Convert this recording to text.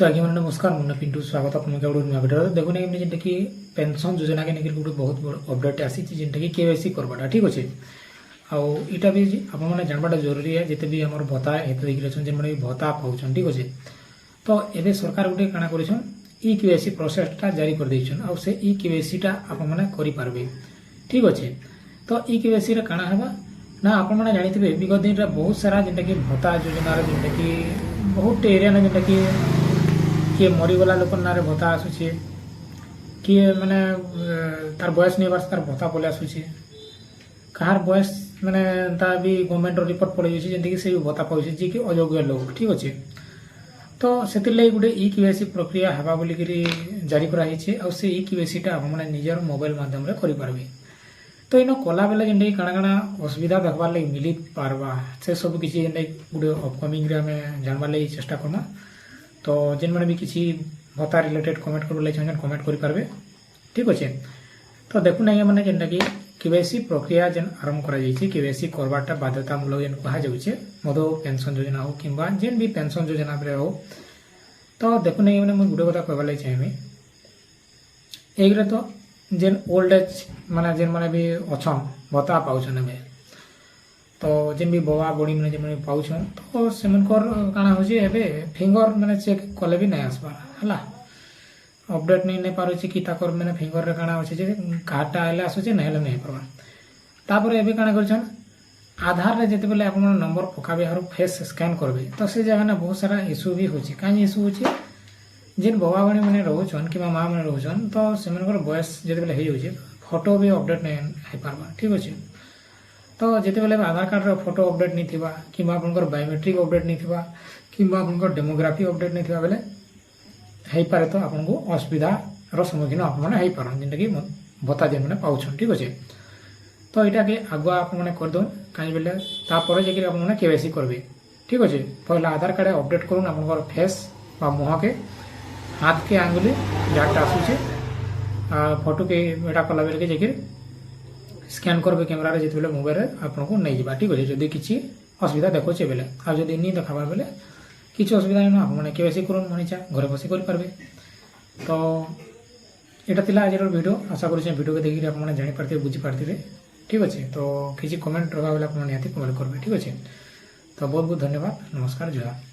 तो आगे मैंने नमस्कार मुन्ना पिंटू स्वागत आप गोटे नुआ भिडियो देखुन जेनटा कि पेंशन योजना के लेकिन गोटे बहुत बड़ अपडेट आसी जेनटा कि केवाईसी करवाटा ठीक अच्छे आईटा भी आपने जानवाटा जरूरी है जिते भी आम भत्ता हित जेन मैंने भत्ता पाँच ठीक अच्छे तो ये सरकार गोटे काଣା कर इ केवाईसी प्रोसेसटा जारी कर देछन आ से इ केवाईसीटा आपने करें ठीक अच्छे तो इ केवाईसी काଣା है ना आपने जानी विगत दिन बहुत सारा जेनटा कि भत्ता योजना जेनटा कि बहुत एरिया जेनटा कि किए मरीगला लोक ना भत्ता आसूचे किए मैंने तार बयस नहीं बार तार भत्ता पलि आसूचे कहार बयस मैंने भी गवर्नमेंट रिपोर्ट पड़े जमीन से भत्ता पाऊे जी कि अयोग्य लोक ठीक अच्छे तो से गोटे इ केवाईसी प्रक्रिया हवा बोलिक जारी कराई आ से इ केवाईसीटा आपने निजर मोबाइल मध्यम करेंगे तो इन कला बेले जेनटा काଣା काଣା असुविधा देखबार लगे मिली पार्बा से सब किसी जेनटा गोटे अपकमिंग आम जानवार लगे चेष्टा करमा तो जेन मैंने भी किसी भत्ता रिलेटेड कमेंट कर चाहिए कमेंट करेंगे ठीक अच्छे तो देखुन आज्ञा मैंने जेनटा कि केवाईसी प्रक्रिया जेन आरंभ कर केवाईसी करवाटा बाध्यतामूलक जेन कहुचे मधु पेंशन योजना हो कि जेन भी पेंशन योजना हो तो देखुन आज्ञा मैंने मुझे गोटे कथा कहबार लगे चाहिए एक तो जेन ओल्ड एज माने जेन माने भी अच्छन भत्ता पाउछन एमे तो जेन भी बवा बड़ी मैंने जेन पाउछन तो सेमनकर काଣା होची एबे फिंगर मैंने चेक कले भी नहीं आसबार हला अपडेट नहीं पारुची कि ताकर मैंने फिंगर रे काଣା होची जे कार्डटा आइले आसुचे नहेले नहीं परबा तापर एबे काଣା करछन आधार रे जेते बेले आपन नंबर पकाबे हर फेस स्कैन करबे तो से जगह ना बहुत सारा इशू भी होची काई इशू होची जेन बवा बड़ी मैंने रोचन कि माँ मैंने रोचन तो सेमनकर बयस जेते बेले हो जाए फोटो भी अपडेट नहीं हो पार्बा ठीक अच्छे तो जिते बेले आधार कार्ड रो फोटो अपडेट नहीं थिबा कि आपनकर बायोमेट्रिक अपडेट नहीं थिबा कि आपनकर डेमोग्राफी अपडेट नहीं थिबा बेले हो पारे तो आपको असुविधा रो सम्मुखीन आपने हो पारन जेनटा कि भत्ता जेन मैंने पाउछन ठीक अच्छे तो यहाँ के आगुआ आपने करदे कहीं बेले तापर जाकि आपने केवाईसी करबे ठीक अच्छे पहला आधार कार्ड अपडेट करूँ आपनकर फेस बा मुह के हाथ के आंगुली जहाँटा आसूचे फोटो के एटा कला बेल के जाकि स्कैन करबे कैमरा जिते बेले मोबाइल आपको नहीं जावा ठीक अच्छे जदि किसी असुविधा देखोचे बेले आ जदि नहीं देखाबार बेले किसी असुविधा नहीं आपने केवाईसी करूँ मनीचा घरे बसी करें तो यहाँ थिला आज वीडियो आशा करुचे वीडियो को देखिए आपने जापारे बुझीपारे ठीक अच्छे तो किसी कमेंट रहा बेले आप निहाती कमेंट करेंगे ठीक अच्छे तो बहुत बहुत धन्यवाद नमस्कार जय